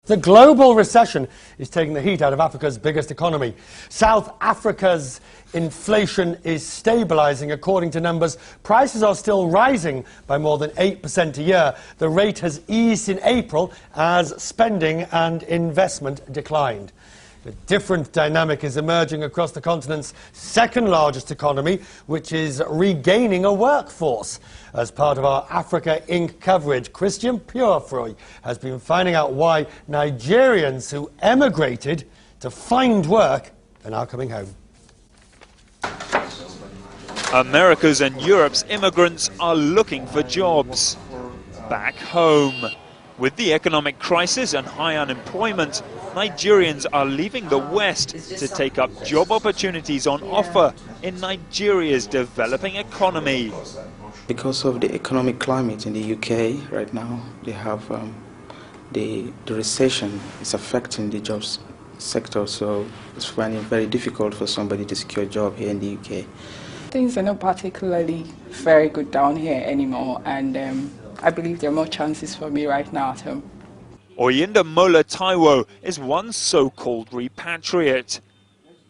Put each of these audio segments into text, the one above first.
The global recession is taking the heat out of Africa's biggest economy. South Africa's inflation is stabilizing, according to numbers. Prices are still rising by more than 8% a year. The rate has eased in April as spending and investment declined. A different dynamic is emerging across the continent's second largest economy, which is regaining a workforce. As part of our Africa Inc. coverage, Christian Purefoy has been finding out why Nigerians who emigrated to find work are now coming home. America's and Europe's immigrants are looking for jobs back home. With the economic crisis and high unemployment, Nigerians are leaving the West to take up job opportunities on offer in Nigeria's developing economy. Because of the economic climate in the UK right now, they have the recession is affecting the jobs sector, so it's finding it very difficult for somebody to secure a job here in the UK. Things are not particularly very good down here anymore, and I believe there are more chances for me right now at home. Oyindamola Taiwo is one so-called repatriate.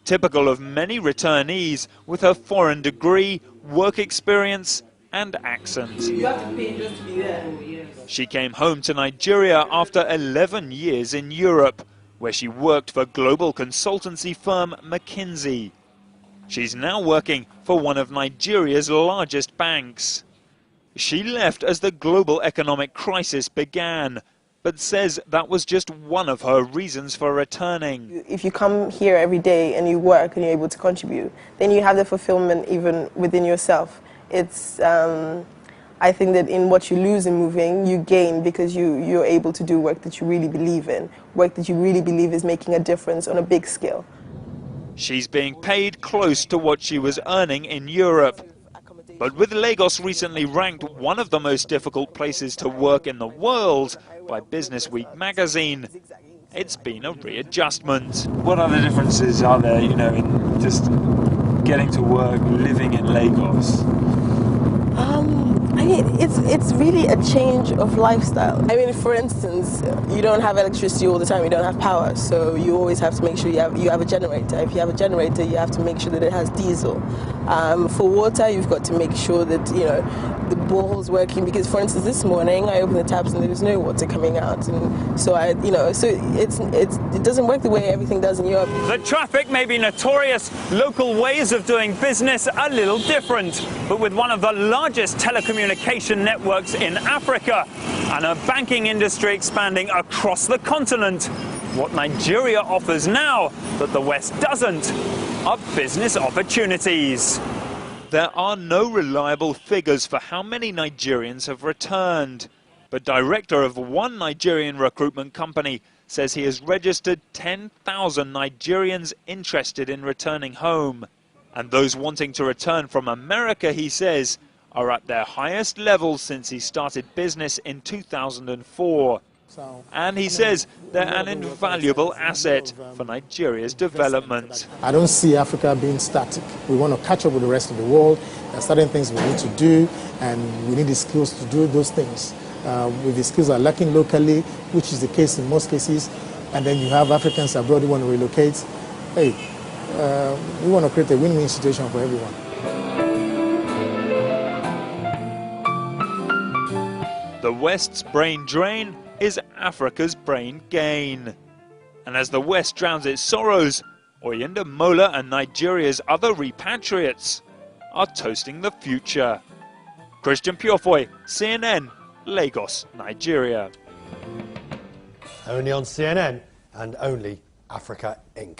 Typical of many returnees with her foreign degree, work experience and accent. She came home to Nigeria after 11 years in Europe, where she worked for global consultancy firm McKinsey. She's now working for one of Nigeria's largest banks. She left as the global economic crisis began, but says that was just one of her reasons for returning. If you come here every day and you work and you're able to contribute, then you have the fulfillment even within yourself. It's, I think that in what you lose in moving, you gain because you're able to do work that you really believe in, work that you really believe is making a difference on a big scale. She's being paid close to what she was earning in Europe. But with Lagos recently ranked one of the most difficult places to work in the world by Business Week magazine, it's been a readjustment. What other differences are there, in just getting to work, living in Lagos? I mean, it's really a change of lifestyle. I mean, for instance, you don't have electricity all the time, you don't have power, so you always have to make sure you have a generator. If you have a generator, you have to make sure that it has diesel. For water, you've got to make sure that, the borehole's working, because, for instance, this morning I opened the taps and there was no water coming out, and so it doesn't work the way everything does in Europe. The traffic may be notorious, local ways of doing business a little different, but with one of the largest telecommunication networks in Africa and a banking industry expanding across the continent, what Nigeria offers now that the West doesn't are business opportunities. There are no reliable figures for how many Nigerians have returned, but director of one Nigerian recruitment company says he has registered 10,000 Nigerians interested in returning home. And those wanting to return from America, he says, are at their highest levels since he started business in 2004. And he says they're an invaluable asset for Nigeria's development. I don't see Africa being static. We want to catch up with the rest of the world. There are certain things we need to do, and we need the skills to do those things. With the skills are lacking locally, which is the case in most cases, and then you have Africans abroad who want to relocate. Hey, we want to create a win-win situation for everyone. The West's brain drain is Africa's brain gain. And as the West drowns its sorrows, Oyindamola and Nigeria's other repatriates are toasting the future. Christian Purefoy, CNN, Lagos, Nigeria. Only on CNN and only Africa Inc.